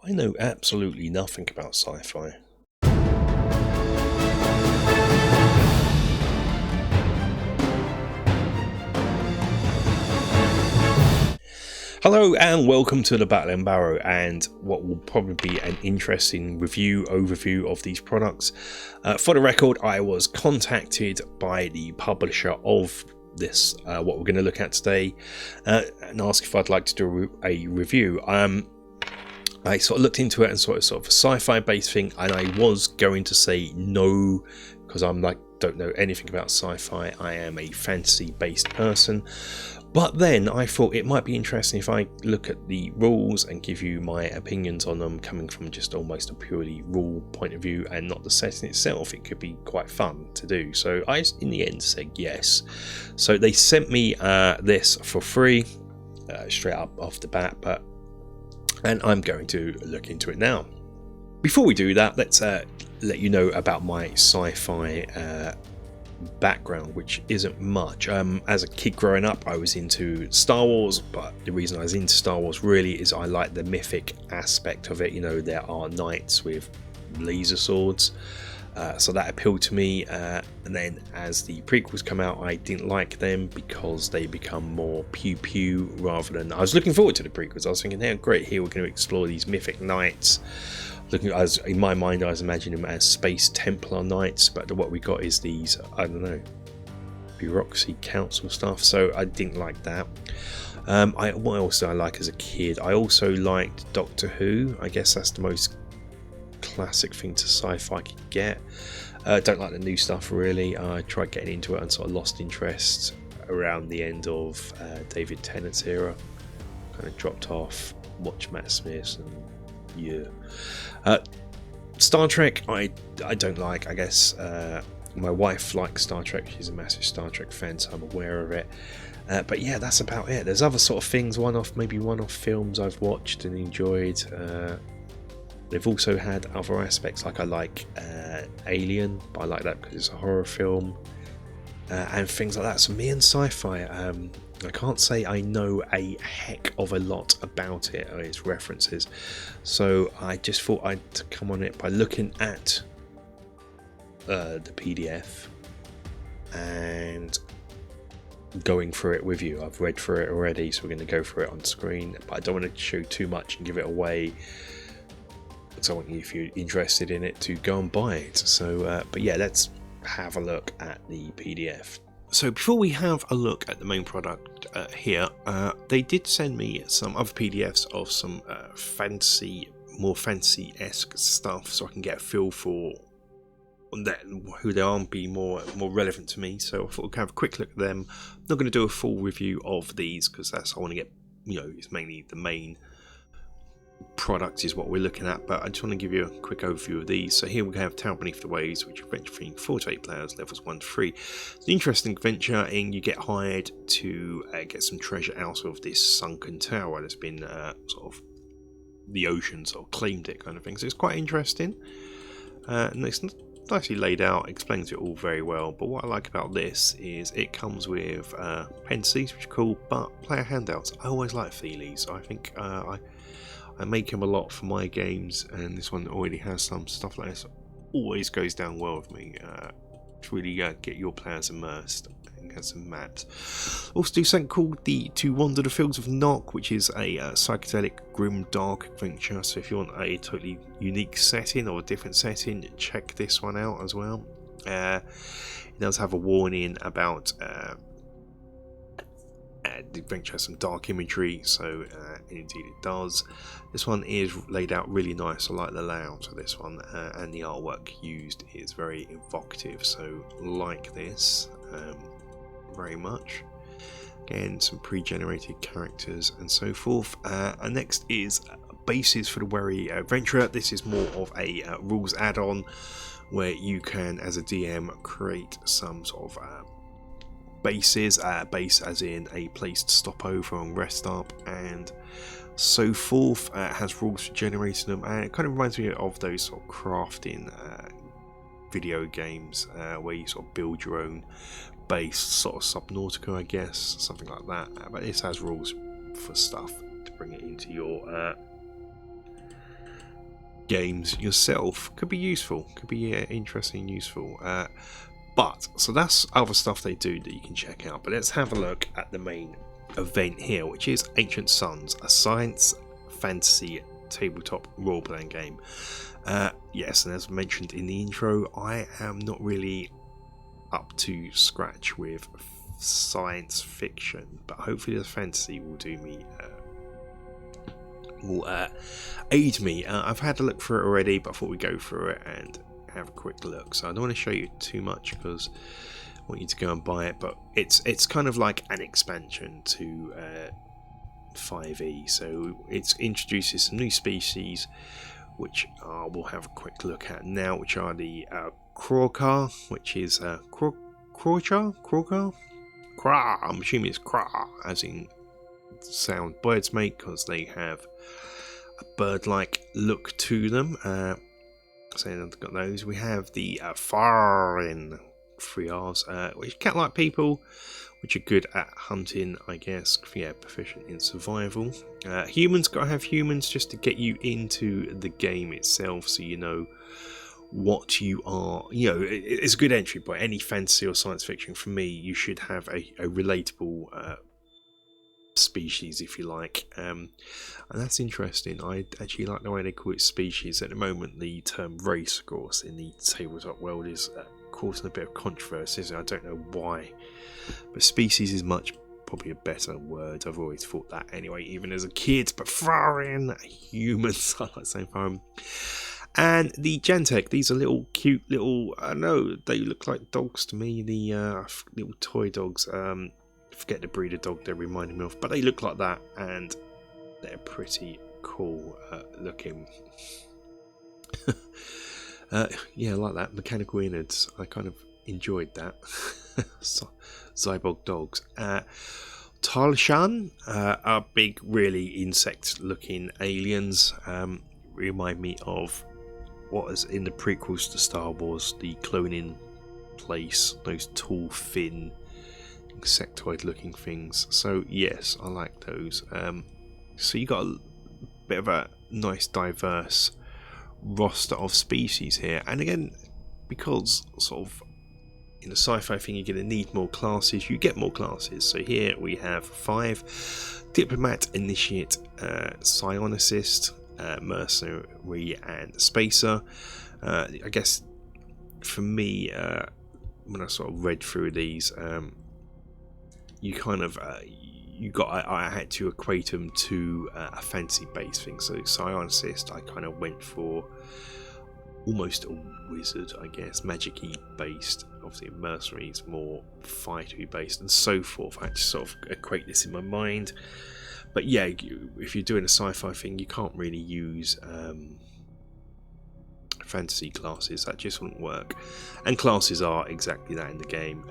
I know absolutely nothing about sci-fi. Hello and welcome to the Battle and Barrow and what will probably be an interesting overview of these products. For the record, I was contacted by the publisher of this, what we're going to look at today, and asked if I'd like to do a review. I sort of looked into it and sort of a sci-fi based thing, and I was going to say no because I'm don't know anything about sci-fi. I am a fantasy based person. But then I thought it might be interesting if I look at the rules and give you my opinions on them coming from just almost a purely rule point of view and not the setting itself. It could be quite fun to do. So I, in the end, said yes. So they sent me this for free, straight up off the bat, and I'm going to look into it now. Before we do that, let's let you know about my sci-fi background, which isn't much. As a kid growing up, I was into Star Wars, but the reason I was into Star Wars really is I like the mythic aspect of it. You know, there are knights with laser swords, so that appealed to me. And then as the prequels come out, I didn't like them because they become more pew pew rather than. I was looking forward to the prequels. I was thinking, hey, great, here we're going to explore these mythic knights. As in my mind, I was imagining them as space Templar knights, but what we got is these, I don't know, bureaucracy council stuff. So I didn't like that. What else did I like as a kid? I also liked Doctor Who. I guess that's the most classic thing to sci-fi I could get. Don't like the new stuff really. I tried getting into it and sort of lost interest around the end of David Tennant's era. Kind of dropped off. Watched Matt Smith and Star Trek I don't like. I guess my wife likes Star Trek. She's a massive Star Trek fan, so I'm aware of it, but yeah, that's about it. There's other sort of things, maybe one-off films I've watched and enjoyed. They've also had other aspects, like I like Alien, but I like that because it's a horror film, and things like that. So me and sci-fi, I can't say I know a heck of a lot about it or its references, so I just thought I'd come on it by looking at the PDF and going through it with you. I've read through it already, so we're going to go through it on screen, but I don't want to show too much and give it away, because I want you, if you're interested in it, to go and buy it. So but yeah, let's have a look at the PDF. So before we have a look at the main product here, they did send me some other PDFs of some more fantasy-esque stuff, so I can get a feel for that, who they are, and be more relevant to me. So I thought we'd have a quick look at them. I'm not going to do a full review of these because I want to get, it's mainly the main product is what we're looking at, but I just want to give you a quick overview of these. So here we have Town Beneath the Waves, which is adventure themed, 4 to 8 players, levels 1 to 3. It's an interesting adventure, and you get hired to get some treasure out of this sunken tower that's been sort of the ocean sort of claimed it, kind of thing. So it's quite interesting, and it's nicely laid out, explains it all very well. But what I like about this is it comes with appendices, which are cool, but player handouts. I always like feelies. I think I make them a lot for my games, and this one already has some stuff like this. Always goes down well with me. To really get your players immersed and get some maps. Also do something called To Wander the Fields of Nock, which is a psychedelic, grim, dark adventure. So if you want a totally unique setting or a different setting, check this one out as well. It does have a warning about the adventure has some dark imagery, so indeed it does. This one is laid out really nice. I like the layout of this one, and the artwork used is very evocative, so like this very much. Again, some pre-generated characters and so forth. And next is Bases for the Wary Adventurer. This is more of a rules add-on where you can, as a DM, create some sort of bases, base as in a place to stop over and rest up and so forth. Has rules for generating them, and it kind of reminds me of those sort of crafting video games where you sort of build your own base, sort of Subnautica, I guess, something like that. But this has rules for stuff to bring it into your games yourself could be useful, could be interesting and useful. But so that's other stuff they do that you can check out. But let's have a look at the main event here, which is Ancient Suns, a science fantasy tabletop role-playing game. Yes, and as mentioned in the intro, I am not really up to scratch with science fiction, but hopefully the fantasy will do me will aid me. I've had a look through it already, but I thought we'd go through it and have a quick look. So I don't want to show you too much because I want you to go and buy it, but it's kind of like an expansion to 5e. So it introduces some new species, which we'll have a quick look at now, which are the Krorkar, which is Krorkar? I'm assuming it's Kra, as in sound birds make, because they have a bird-like look to them. So I've got those. We have the Farin, 3 R's, which are cat-like people, which are good at hunting, I guess. Yeah, proficient in survival. Humans, gotta have humans just to get you into the game itself, so you know what you are. You know, it's a good entry point. Any fantasy or science fiction, for me, you should have a relatable species, if you like, and that's interesting. I actually like the way they call it species. At the moment, the term race, of course, in the tabletop world is causing a bit of controversy. I don't know why, but species is probably a better word. I've always thought that anyway, even as a kid. But foreign humans, I like saying foreign. And the Gentech, these are little cute little, I know they look like dogs to me, the little toy dogs. Forget the breed of dog they're reminding me of, but they look like that, and they're pretty cool looking. Yeah, I like that. Mechanical innards, I kind of enjoyed that. Cyborg dogs. Talshan are big, really insect looking aliens. Remind me of what was in the prequels to Star Wars, the cloning place, those tall, thin, insectoid looking things. So yes, I like those. So you got a bit of a nice diverse roster of species here, and again, because sort of in a sci-fi thing you're going to need more classes, you get more classes. So here we have 5: Diplomat, Initiate, Psionicist, Mercenary and Spacer. I guess for me, when I sort of read through these, you kind of I had to equate them to a fantasy based thing. So Psionicist, I kind of went for almost a wizard, I guess, magic-y based. Obviously Mercenaries more fight-y based, and so forth. I had to sort of equate this in my mind. But yeah, if you're doing a sci-fi thing, you can't really use fantasy classes. That just wouldn't work. And classes are exactly that in the game.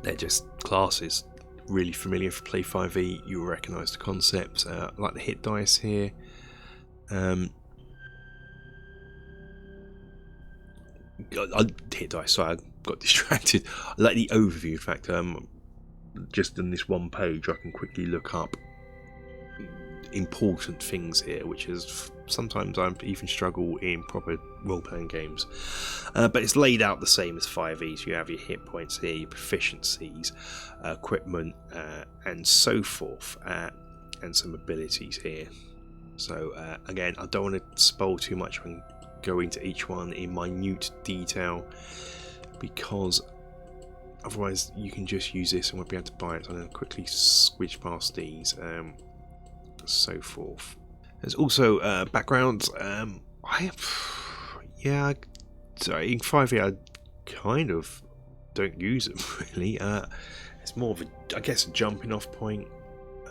They're just classes. Really familiar for Play 5e, you'll recognise the concept. Like the hit dice here. Hit dice, sorry, I got distracted. I like the overview. In fact, just on this one page, I can quickly look up important things here, which is sometimes I even struggle in proper role-playing games. But it's laid out the same as 5e. So you have your hit points here, your proficiencies, equipment, and so forth, and some abilities here. So again, I don't want to spoil too much when go into each one in minute detail, because otherwise you can just use this and won't be able to buy it. So I'm going to quickly switch past these, so forth. There's also backgrounds. In 5e I kind of don't use them really. It's more of a, I guess, a jumping off point.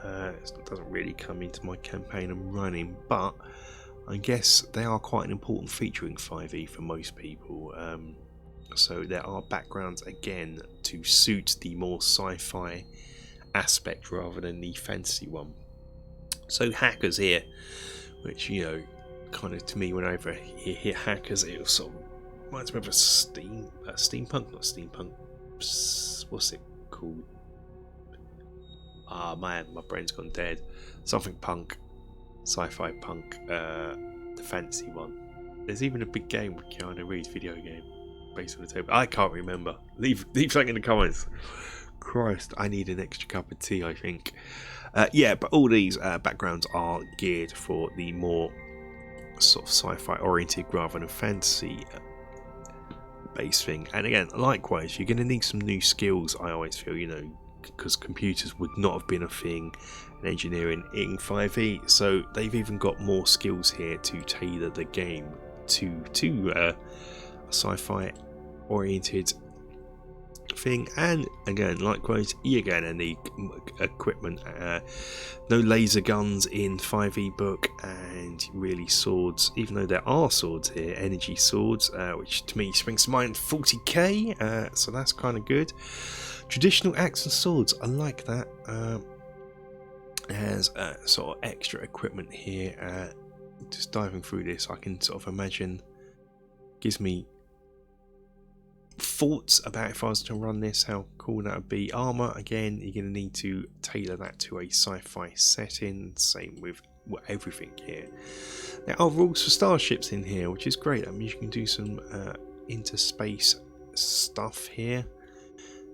It doesn't really come into my campaign I'm running, but I guess they are quite an important feature in 5e for most people. So there are backgrounds again to suit the more sci-fi aspect rather than the fantasy one. So hackers here, which, you know, kind of to me whenever I hear hackers, it sort of reminds me of a steampunk, not steampunk. What's it called? Ah man, my brain's gone dead. Something punk, sci-fi punk. the fantasy one. There's even a big game with Keanu Reeves, video game based on the table. I can't remember. Leave something in the comments. Christ, I need an extra cup of tea, I think. Yeah, but all these backgrounds are geared for the more sort of sci-fi oriented rather than fantasy based thing. And again, likewise, you're going to need some new skills, I always feel, you know, because computers would not have been a thing in engineering in 5e, so they've even got more skills here to tailor the game to a sci-fi oriented thing. And again, likewise, you're going to need equipment. No laser guns in 5e book, and really swords, even though there are swords here, energy swords, which to me springs to mind 40k, so that's kind of good. Traditional axe and swords, I like that. Has sort of extra equipment here. Just diving through this, I can sort of imagine, gives me thoughts about if I was to run this, how cool that would be. Armor, again, you're going to need to tailor that to a sci-fi setting. Same with everything here. There are rules for starships in here, which is great. I mean, you can do some interspace stuff here.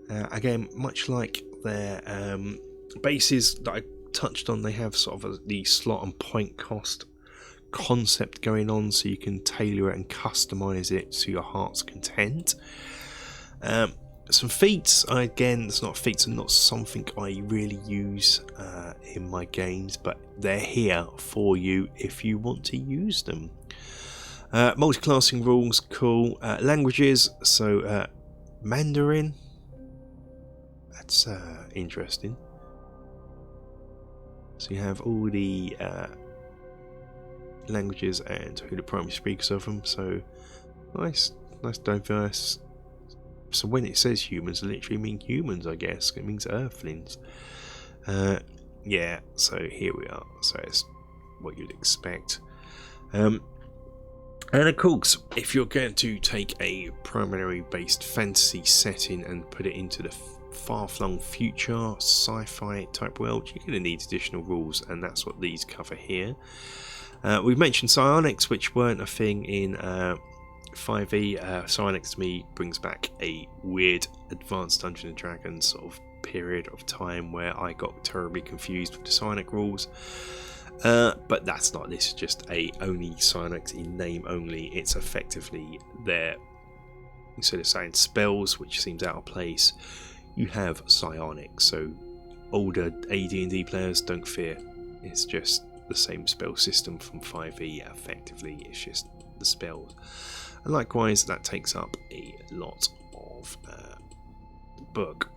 Again, much like their bases that I touched on, they have sort of the slot and point cost concept going on, so you can tailor it and customize it to your heart's content. Some feats, again, it's not feats and not something I really use in my games, but they're here for you if you want to use them. Multi-classing rules, cool. Languages, so Mandarin, that's interesting. So you have all the languages and who the primary speakers of them, so nice diverse. So when it says humans, it literally means humans, I guess. It means earthlings. Yeah, so here we are. So it's what you'd expect. And of course, if you're going to take a primary based fantasy setting and put it into the far-flung future sci-fi type world, you're going to need additional rules, and that's what these cover here. We've mentioned psionics, which weren't a thing in 5e. Psionics to me brings back a weird advanced Dungeons and Dragons sort of period of time where I got terribly confused with the psionic rules. But that's not, this is just a only psionics in name only. It's effectively their, instead of saying spells, which seems out of place, you have psionics. So older AD&D players, don't fear, it's just the same spell system from 5e. Effectively, it's just the spells. And likewise, that takes up a lot of the book.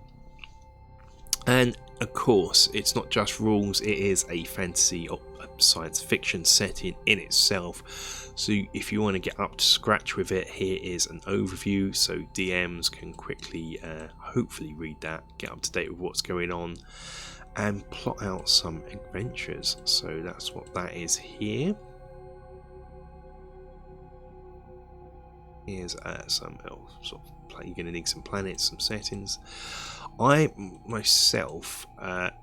And of course, it's not just rules, it is a fantasy or science fiction setting in itself. So if you want to get up to scratch with it, here is an overview, so DMs can quickly hopefully read that, get up to date with what's going on, and plot out some adventures. So that's what that is here. Here's some sort of you're going to need some planets, some settings. I myself I'll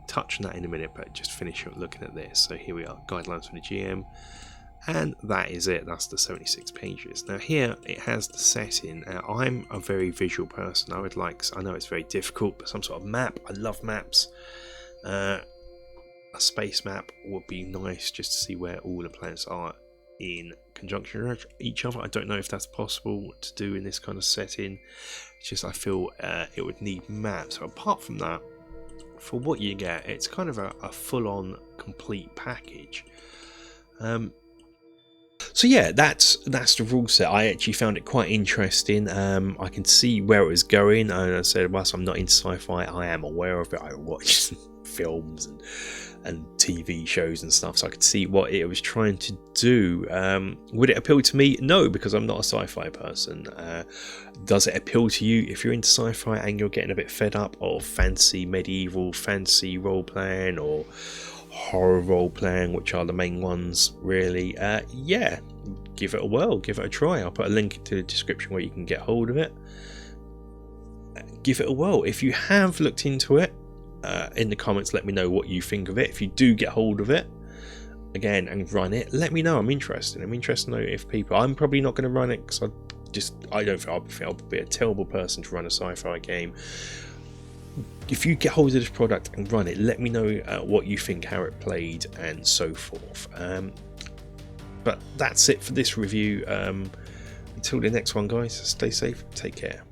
touch on that in a minute, but just finish up looking at this. So here we are, guidelines for the GM, and that is it. That's the 76 pages. Now here it has the setting. I'm a very visual person. I know it's very difficult, but some sort of map. I love maps. A space map would be nice, just to see where all the planets are in conjunction with each other. I don't know if that's possible to do in this kind of setting. It's just I feel it would need maps. So apart from that, for what you get, it's kind of a full-on complete package. So yeah, that's the rule set. I actually found it quite interesting. I can see where it was going, and I said, whilst I'm not into sci-fi, I am aware of it. I watch films and TV shows and stuff, so I could see what it was trying to do. Would it appeal to me? No, because I'm not a sci-fi person. Does it appeal to you if you're into sci-fi and you're getting a bit fed up of fantasy, medieval, fantasy role-playing, or horror role-playing, which are the main ones really? Yeah, give it a whirl, give it a try. I'll put a link into the description where you can get hold of it. Give it a whirl. If you have looked into it, in the comments, let me know what you think of it. If you do get hold of it, again and run it, let me know. I'm interested to know if people, I'm probably not going to run it because I don't think I'll be a terrible person to run a sci-fi game. If you get hold of this product and run it, let me know what you think, how it played and so forth. But that's it for this review. Until the next one, guys, stay safe, take care.